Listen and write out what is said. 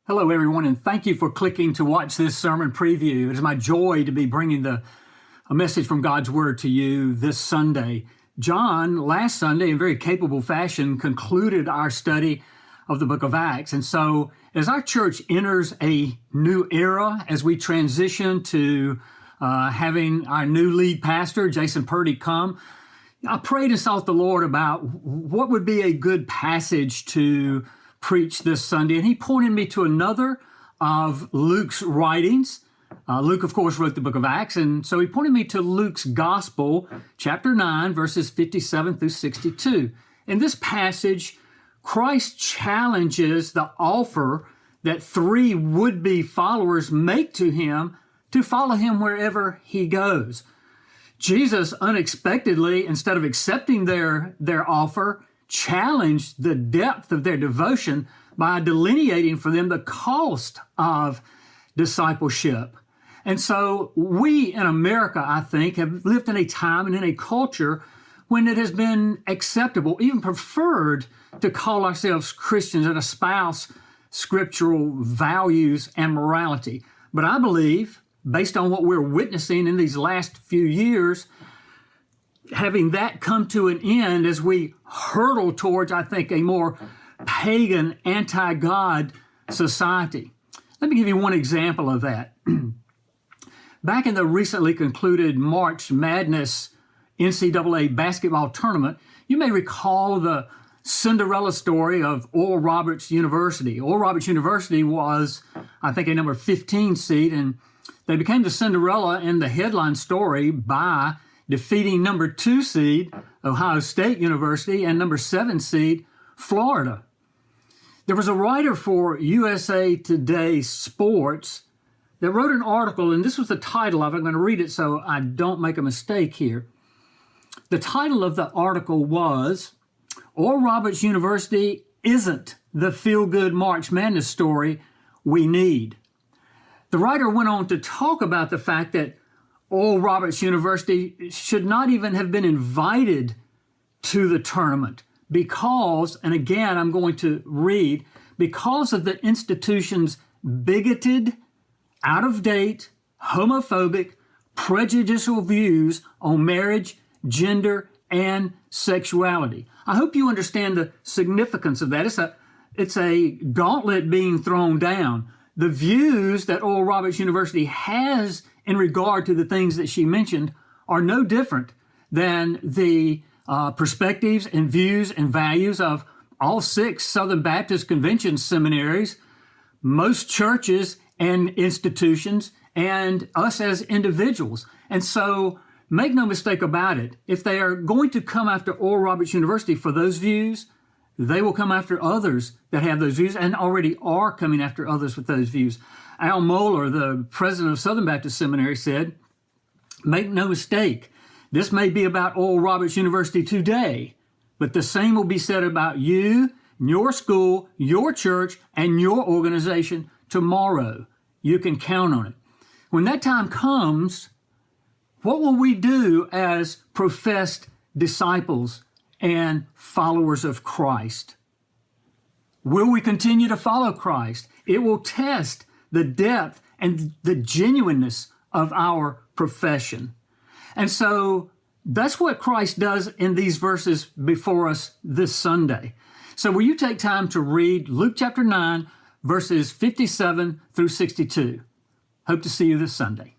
Hello, everyone, and thank you for clicking to watch this sermon preview. It is my joy to be bringing a message from God's Word to you this Sunday. John, last Sunday, in very capable fashion, concluded our study of the book of Acts. And so, as our church enters a new era, as we transition to having our new lead pastor, Jason Purdy, come, I prayed and sought the Lord about what would be a good passage to preach this Sunday, and he pointed me to another of Luke's writings. Luke, of course, wrote the book of Acts, and so he pointed me to Luke's Gospel, chapter 9, verses 57 through 62. In this passage, Christ challenges the offer that three would-be followers make to him to follow him wherever he goes. Jesus unexpectedly, instead of accepting their offer, challenged the depth of their devotion by delineating for them the cost of discipleship. And so we in America, I think, have lived in a time and in a culture when it has been acceptable, even preferred, to call ourselves Christians and espouse scriptural values and morality. But I believe, based on what we're witnessing in these last few years, having that come to an end as we hurtle towards, I think, a more pagan, anti-God society. Let me give you one example of that. Back in the recently concluded March Madness NCAA basketball tournament, you may recall the Cinderella story of Oral Roberts University. Oral Roberts University was, I think, a number 15 seed, and they became the Cinderella in the headline story by defeating number 2 seed Ohio State University and number 7 seed Florida. There was a writer for USA Today Sports that wrote an article, and this was the title of it. I'm going to read it so I don't make a mistake here. The title of the article was, Oral Roberts University Isn't the Feel-Good March Madness Story We Need. The writer went on to talk about the fact that Oral Roberts University should not even have been invited to the tournament because, and again I'm going to read, because of the institution's bigoted, out-of-date, homophobic, prejudicial views on marriage, gender, and sexuality. I hope you understand the significance of that. It's a gauntlet being thrown down. The views that Oral Roberts University has in regard to the things that she mentioned are no different than the perspectives and views and values of all 6 Southern Baptist Convention seminaries, most churches and institutions, and us as individuals. And so make no mistake about it, if they are going to come after Oral Roberts University for those views, they will come after others that have those views and already are coming after others with those views. Al Mohler, the president of Southern Baptist Seminary, said, make no mistake, this may be about Oral Roberts University today, but the same will be said about you, your school, your church, and your organization tomorrow. You can count on it. When that time comes, what will we do as professed disciples and followers of Christ? Will we continue to follow Christ? It will test the depth and the genuineness of our profession. And so that's what Christ does in these verses before us this Sunday. So will you take time to read Luke chapter 9, verses 57 through 62? Hope to see you this Sunday.